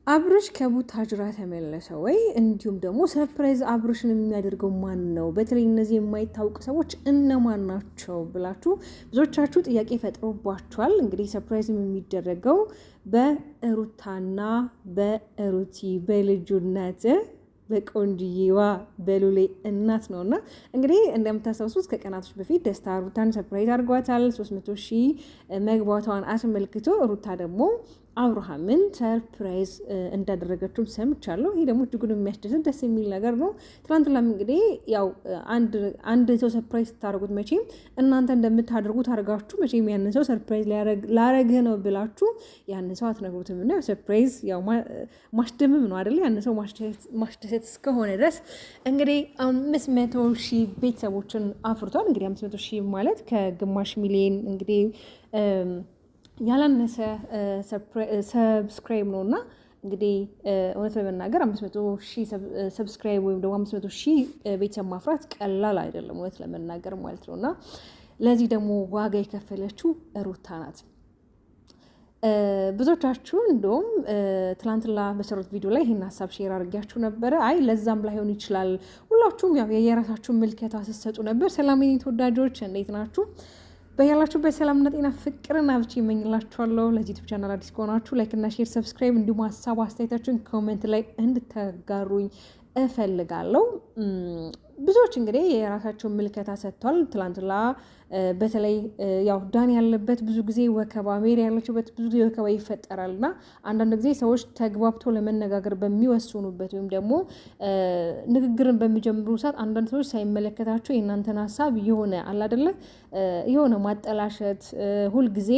አብርሽ ከቡታጅራ ተመለሰ ወይ? እንዲሁም ደግሞ ሰርፕራይዝ አብርሽን የሚያደርገው ማን ነው? በተለይ እነዚህ የማይታወቁ ሰዎች እነማን ናቸው ብላችሁ ብዙዎቻችሁ ጥያቄ ፈጥሮባችኋል። እንግዲህ ሰርፕራይዝም የሚደረገው በሩታና በሩቲ በልጁነት በቆንጅዬዋ በሉሌ እናት ነውና እንግዲህ እንደምታስታውሱት ከቀናቶች በፊት ደስታ ሩታን ሰርፕራይዝ አድርጓታል። 300,000 መግባቷን አስመልክቶ ሩታ ደግሞ አብርሃምን ሰርፕራይዝ እንዳደረገችው ሰምቻለሁ። ይሄ ደግሞ እጅጉን የሚያስደስት ደስ የሚል ነገር ነው። ትናንትናም እንግዲህ ያው አንድ ሰው ሰርፕራይዝ ስታደርጉት መቼም እናንተ እንደምታደርጉት አድርጋችሁ መቼም ያንን ሰው ሰርፕራይዝ ላረግህ ነው ብላችሁ ያንን ሰው አትነግሩትም እና ሰርፕራይዝ ያው ማስደመም ነው አይደል? ያንን ሰው ማስደሰት እስከሆነ ድረስ እንግዲህ 500,000 ቤተሰቦችን አፍርቷል። እንግዲህ 500,000 ማለት ከግማሽ ሚሊዮን እንግዲህ ያላነሰ ሰብስክራይብ ነው እና እንግዲህ እውነት ለመናገር 500,000 ሰብስክራይብ ወይም ደግሞ 500,000 ቤተሰብ ማፍራት ቀላል አይደለም እውነት ለመናገር ማለት ነው። እና ለዚህ ደግሞ ዋጋ የከፈለችው ሩታ ናት። ብዙዎቻችሁ እንደውም ትላንትና በሰሩት ቪዲዮ ላይ ይህን ሀሳብ ሼር አድርጊያችሁ ነበረ። አይ ለዛም ላይሆን ይችላል፣ ሁላችሁም ያው የየራሳችሁን ምልከታ ስትሰጡ ነበር። ሰላም የኔ ተወዳጆች እንዴት ናችሁ? በያላችሁበት ሰላምና ጤና ፍቅርን አብቼ እመኝላችኋለሁ። ለዚህ ዩቲዩብ ቻናል አዲስ ከሆናችሁ ላይክ እና ሼር፣ ሰብስክራይብ እንዲሁም ሀሳብ አስተያየታችሁን ኮሜንት ላይ እንድታጋሩኝ እፈልጋለሁ። ብዙዎች እንግዲህ የራሳቸውን ምልከታ ሰጥቷል። ትላንትና በተለይ ያው ዳኒ ያለበት ብዙ ጊዜ ወከባ፣ ሜሪ ያለችበት ብዙ ጊዜ ወከባ ይፈጠራል እና አንዳንድ ጊዜ ሰዎች ተግባብተው ለመነጋገር በሚወስኑበት ወይም ደግሞ ንግግርን በሚጀምሩ ሰዓት አንዳንድ ሰዎች ሳይመለከታቸው የእናንተን ሀሳብ የሆነ አላደለ የሆነ ማጠላሸት ሁልጊዜ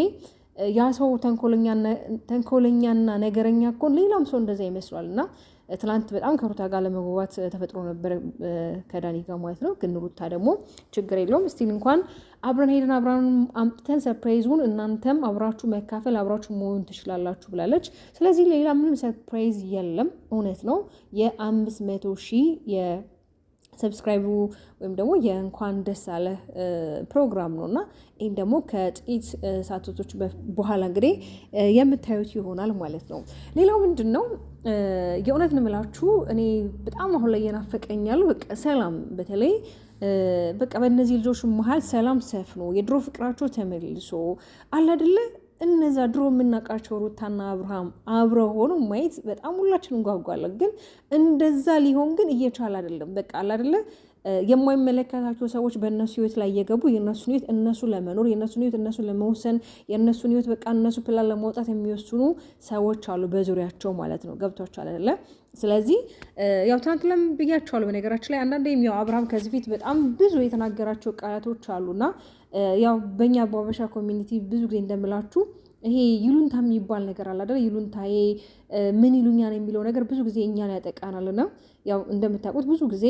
ያ ሰው ተንኮለኛና ነገረኛ እኮ ሌላም ሰው እንደዛ ይመስሏል እና ትላንት በጣም ከሩታ ጋር ለመግባባት ተፈጥሮ ነበር ከዳኒ ጋር ማለት ነው። ግን ሩታ ደግሞ ችግር የለውም እስቲል እንኳን አብረን ሄደን አብረን አምጥተን ሰርፕራይዙን እናንተም አብራችሁ መካፈል አብራችሁ መሆን ትችላላችሁ ብላለች። ስለዚህ ሌላ ምንም ሰርፕራይዝ የለም። እውነት ነው የ500,000 ሰብስክራይቡ ወይም ደግሞ የእንኳን ደስ አለ ፕሮግራም ነው እና ይህም ደግሞ ከጥቂት ሰዓቶች በኋላ እንግዲህ የምታዩት ይሆናል ማለት ነው። ሌላው ምንድን ነው የእውነት ንምላችሁ እኔ በጣም አሁን ላይ የናፈቀኛል በቃ ሰላም፣ በተለይ በቃ በእነዚህ ልጆች መሀል ሰላም ሰፍኖ የድሮ ፍቅራቸው ተመልሶ አለ አይደለ እነዛ ድሮ የምናውቃቸው ሩታና አብርሃም አብረው ሆኖ ማየት በጣም ሁላችንም እንጓጓለን። ግን እንደዛ ሊሆን ግን እየቻለ አይደለም። በቃ አለ አይደለ የማይመለከታቸው ሰዎች በእነሱ ህይወት ላይ እየገቡ የእነሱን ህይወት እነሱ ለመኖር የእነሱን ህይወት እነሱ ለመወሰን የእነሱን ህይወት በቃ እነሱ ፕላን ለማውጣት የሚወስኑ ሰዎች አሉ በዙሪያቸው ማለት ነው። ገብቷቸዋል አይደለ? ስለዚህ ያው ትናንት ብያቸዋለሁ። በነገራችን ላይ አንዳንዴም ያው አብርሃም ከዚህ ፊት በጣም ብዙ የተናገራቸው ቃላቶች አሉና ያው በእኛ በአበሻ ኮሚኒቲ ብዙ ጊዜ እንደምላችሁ ይሄ ይሉንታ የሚባል ነገር አለ አይደል? ይሉንታዬ ምን ይሉኛል የሚለው ነገር ብዙ ጊዜ እኛን ያጠቃናልና ያው እንደምታውቁት ብዙ ጊዜ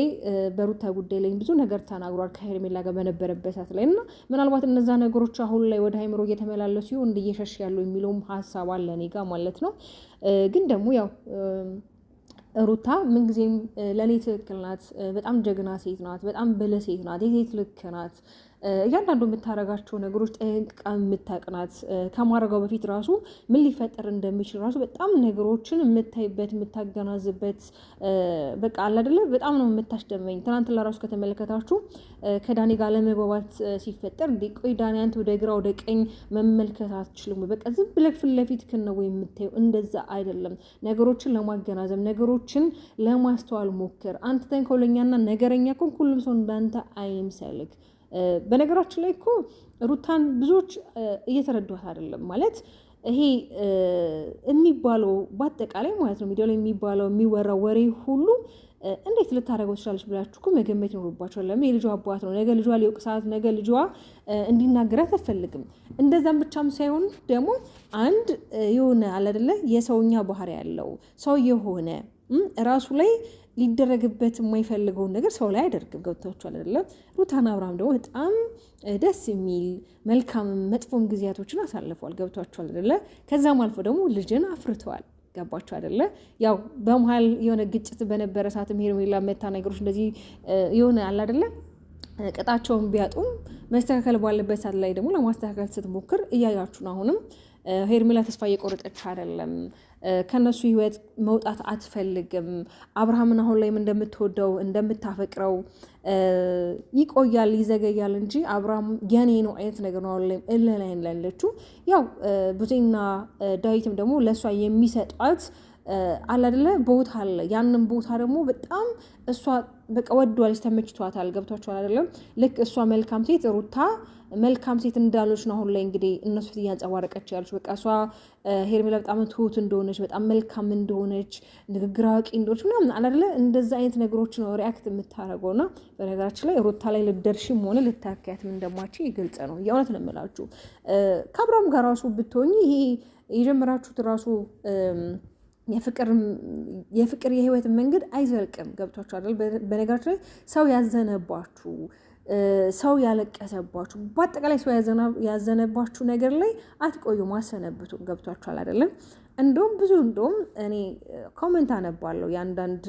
በሩታ ጉዳይ ላይ ብዙ ነገር ተናግሯል ከሄርሜላ ጋር በነበረበት ሰዓት ላይ እና ምናልባት እነዛ ነገሮች አሁን ላይ ወደ ሃይምሮ እየተመላለሱ ይሁን እየሸሽ ያለው የሚለውም ሀሳብ አለ እኔ ጋር ማለት ነው። ግን ደግሞ ያው ሩታ ምንጊዜም ለእኔ ትክክል ናት። በጣም ጀግና ሴት ናት። በጣም ብልህ ሴት ናት። የሴት ልክ ናት። እያንዳንዱ የምታረጋቸው ነገሮች ጠንቅቃ የምታቅናት ከማድረጋው በፊት ራሱ ምን ሊፈጠር እንደሚችል ራሱ በጣም ነገሮችን የምታይበት የምታገናዝበት በቃ አለ አይደለ በጣም ነው የምታስደመኝ። ትናንት ለራሱ ከተመለከታችሁ ከዳኒ ጋር ለመግባባት ሲፈጠር እንዴ ቆይ ዳኒ አንተ ወደ ግራ ወደ ቀኝ መመልከት አትችልም? በቃ ዝም ብለህ ፊት ለፊት ነው የምታየው። እንደዛ አይደለም። ነገሮችን ለማገናዘብ ነገሮችን ለማስተዋል ሞክር። አንተ ተንኮለኛና ነገረኛ እኮ ሁሉም ሰው እንዳንተ አይምሰልክ። በነገራችን ላይ እኮ ሩታን ብዙዎች እየተረዷት አይደለም ማለት ይሄ የሚባለው በአጠቃላይ ማለት ነው ሚዲያ ላይ የሚባለው የሚወራው ወሬ ሁሉ እንዴት ልታደርገው ትችላለች ብላችሁ እኮ መገመት ይኖርባችኋል። ለምን የልጇ አባት ነው። ነገ ልጇ ሊወቅሳት፣ ነገ ልጇ እንዲናገራት አትፈልግም። እንደዛም ብቻም ሳይሆን ደግሞ አንድ የሆነ አለ አይደለ የሰውኛ ባህሪ ያለው ሰው የሆነ ራሱ ላይ ሊደረግበት የማይፈልገውን ነገር ሰው ላይ አያደርግም። ገብታችኋል አይደለም? ሩታና አብርሃም ደግሞ በጣም ደስ የሚል መልካም መጥፎም ጊዜያቶችን አሳልፈዋል። ገብታችኋል አይደለ? ከዛም አልፎ ደግሞ ልጅን አፍርተዋል። ገባችሁ አይደለ? ያው በመሀል የሆነ ግጭት በነበረ ሰዓትም ሄርሜላ መታ ነገሮች እንደዚህ የሆነ አለ አይደለ ቅጣቸውን ቢያጡም መስተካከል ባለበት ሰዓት ላይ ደግሞ ለማስተካከል ስትሞክር እያያችሁ ነው። አሁንም ሄርሜላ ተስፋ እየቆረጠች አይደለም። ከነሱ ህይወት መውጣት አትፈልግም። አብርሃምን አሁን ላይም እንደምትወደው እንደምታፈቅረው ይቆያል ይዘገያል እንጂ አብርሃም የኔ ነው አይነት ነገር ነው። አሁን ላይም እለላይ ላለችው ያው ቡዜና ዳዊትም ደግሞ ለእሷ የሚሰጧት አለ አይደለ ቦታ አለ። ያንን ቦታ ደግሞ በጣም እሷ በቃ ወዷለች፣ ተመችቷታል። ገብቷቸዋል አይደለም? ልክ እሷ መልካም ሴት ሩታ መልካም ሴት እንዳለች ነው አሁን ላይ እንግዲህ እነሱ ፊት እያንጸባረቀች ያለች። በቃ እሷ ሄርሜላ በጣም ትሁት እንደሆነች፣ በጣም መልካም እንደሆነች፣ ንግግር አዋቂ እንደሆነች ምናምን አለ አይደለ? እንደዛ አይነት ነገሮች ነው ሪያክት የምታደርገው። እና በነገራችን ላይ ሩታ ላይ ልደርሽም ሆነ ልታካያትም እንደማች ግልጽ ነው። የእውነት ነው የምላችሁ። ከአብርሃም ጋር ራሱ ብትሆኝ ይሄ የጀመራችሁት ራሱ የፍቅር የህይወት መንገድ አይዘልቅም። ገብቷችሁ አይደል? በነገራችን ላይ ሰው ያዘነባችሁ፣ ሰው ያለቀሰባችሁ፣ በአጠቃላይ ሰው ያዘነባችሁ ነገር ላይ አትቆዩ፣ ማሰነብቱ። ገብቷችኋል አይደለም? እንደውም እኔ ኮሜንት አነባለሁ የአንዳንድ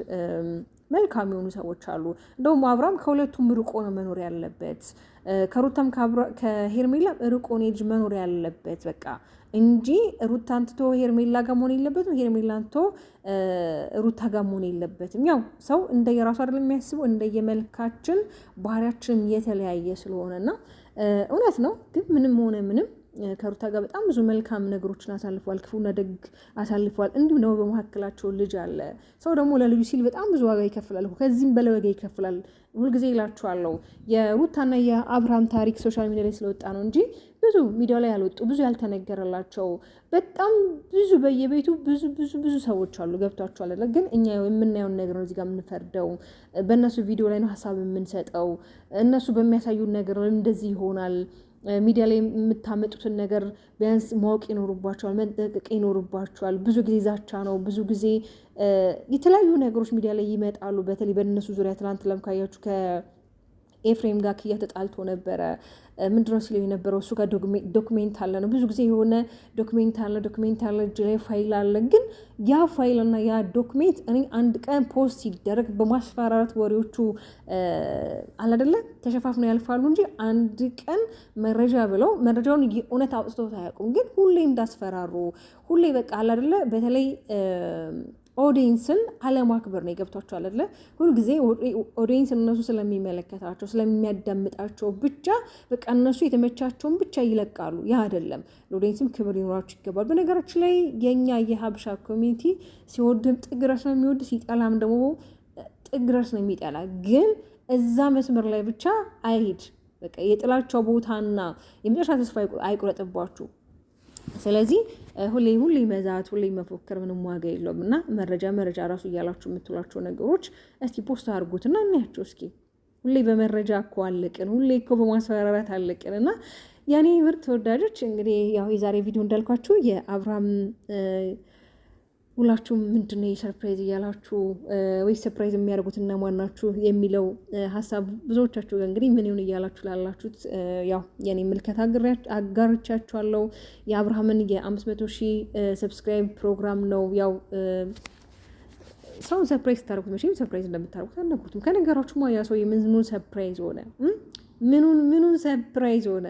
መልካም የሆኑ ሰዎች አሉ። እንደውም አብርሃም ከሁለቱም ርቆ ነው መኖር ያለበት፣ ከሩታም ከሄርሜላ ርቆ ነው ልጅ መኖር ያለበት በቃ እንጂ ሩታን ትቶ ሄርሜላ ጋር መሆን የለበትም፣ ሄርሜላን ትቶ ሩታ ጋር መሆን የለበትም። ያው ሰው እንደየራሱ አይደለም የሚያስበው፣ እንደየመልካችን ባህሪያችንም የተለያየ ስለሆነና እውነት ነው። ግን ምንም ሆነ ምንም ከሩታ ጋር በጣም ብዙ መልካም ነገሮችን አሳልፈዋል፣ ክፉና ደግ አሳልፈዋል። እንዲሁም ደግሞ በመካከላቸው ልጅ አለ። ሰው ደግሞ ለልጁ ሲል በጣም ብዙ ዋጋ ይከፍላል፣ ከዚህም በላይ ዋጋ ይከፍላል። ሁልጊዜ ይላችኋለሁ የሩታና የአብርሃም ታሪክ ሶሻል ሚዲያ ላይ ስለወጣ ነው እንጂ ብዙ ሚዲያ ላይ ያልወጡ ብዙ ያልተነገረላቸው በጣም ብዙ በየቤቱ ብዙ ሰዎች አሉ። ገብቷቸዋል አይደል? ግን እኛ የምናየውን ነገር ነው እዚህ ጋር የምንፈርደው። በእነሱ ቪዲዮ ላይ ነው ሀሳብ የምንሰጠው። እነሱ በሚያሳዩን ነገር እንደዚህ ይሆናል። ሚዲያ ላይ የምታመጡትን ነገር ቢያንስ ማወቅ ይኖርባቸዋል፣ መጠንቀቅ ይኖርባቸዋል። ብዙ ጊዜ ዛቻ ነው፣ ብዙ ጊዜ የተለያዩ ነገሮች ሚዲያ ላይ ይመጣሉ። በተለይ በእነሱ ዙሪያ ትናንት ለምካያችሁ ከኤፍሬም ጋር ክያ ተጣልቶ ነበረ። ምንድነው ሲለው የነበረው እሱ ጋር ዶክሜንት አለ ነው። ብዙ ጊዜ የሆነ ዶክሜንት አለ እጅ ላይ ፋይል አለ። ግን ያ ፋይል እና ያ ዶክሜንት እኔ አንድ ቀን ፖስት ሲደረግ በማስፈራራት ወሬዎቹ አላደለ ተሸፋፍኖ ያልፋሉ እንጂ አንድ ቀን መረጃ ብለው መረጃውን እውነት አውጥተው አያውቁም። ግን ሁሌ እንዳስፈራሩ ሁሌ በቃ አላደለ በተለይ ኦዲየንስን አለማክበር ነው። የገብቷቸው አይደለ? ሁልጊዜ ኦዲየንስ እነሱ ስለሚመለከታቸው ስለሚያዳምጣቸው ብቻ በቃ እነሱ የተመቻቸውን ብቻ ይለቃሉ። ያ አይደለም። ለኦዲየንስም ክብር ሊኖራቸው ይገባል። በነገራችን ላይ የኛ የሀበሻ ኮሚኒቲ ሲወድም ጥግ ድረስ ነው የሚወድ፣ ሲጠላም ደግሞ ጥግ ድረስ ነው የሚጠላ። ግን እዛ መስመር ላይ ብቻ አይሂድ። በቃ የጥላቸው ቦታና የመጨረሻ ተስፋ አይቁረጥባችሁ። ስለዚህ ሁሌ መዛት ሁሌ መፎከር ምንም ዋጋ የለውም። እና መረጃ ራሱ እያላችሁ የምትሏቸው ነገሮች እስኪ ፖስት አድርጉትና እናያቸው እስኪ። ሁሌ በመረጃ እኮ አለቅን፣ ሁሌ እኮ በማስፈራራት አለቅን። እና የኔ ምርጥ ተወዳጆች እንግዲህ ያው የዛሬ ቪዲዮ እንዳልኳችሁ የአብርሃም ሁላችሁም ምንድነው የሰርፕራይዝ እያላችሁ ወይ ሰርፕራይዝ የሚያደርጉት እነማን ናችሁ የሚለው ሀሳብ ብዙዎቻችሁ እንግዲህ ምን ይሁን እያላችሁ ላላችሁት ያው የኔ ምልከታ አጋርቻችኋለሁ። የአብርሃምን የ500,000 ሰብስክራይብ ፕሮግራም ነው። ያው ሰውን ሰርፕራይዝ ታደርጉት መቼም ሰርፕራይዝ እንደምታደርጉት አልነግሩትም። ከነገራችሁማ ያ ሰው ምኑን ሰርፕራይዝ ሆነ? ምኑን ሰርፕራይዝ ሆነ?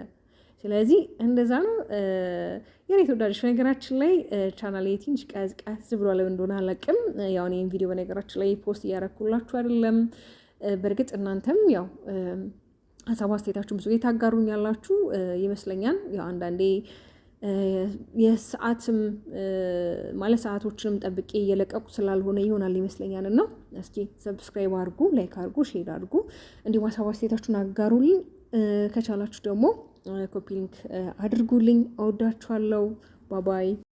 ስለዚህ እንደዛ ነው የኔ ተወዳጆች። በነገራችን ላይ ቻናል ትንሽ ቀዝቀዝ ብሏል እንደሆነ አላውቅም። ያው እኔም ቪዲዮ በነገራችን ላይ ፖስት እያረኩላችሁ አይደለም። በእርግጥ እናንተም ያው ሀሳብ አስተያየታችሁን ብዙ የታጋሩኝ ያላችሁ ይመስለኛል። ያው አንዳንዴ የሰዓትም ማለት ሰዓቶችንም ጠብቄ እየለቀቁ ስላልሆነ ይሆናል ይመስለኛል። እና እስኪ ሰብስክራይብ አድርጉ፣ ላይክ አድርጉ፣ ሼር አድርጉ፣ እንዲሁም ሀሳብ አስተያየታችሁን አጋሩልኝ። ከቻላችሁ ደግሞ ኮፒ ሊንክ አድርጉልኝ። እወዳችኋለሁ። ባባይ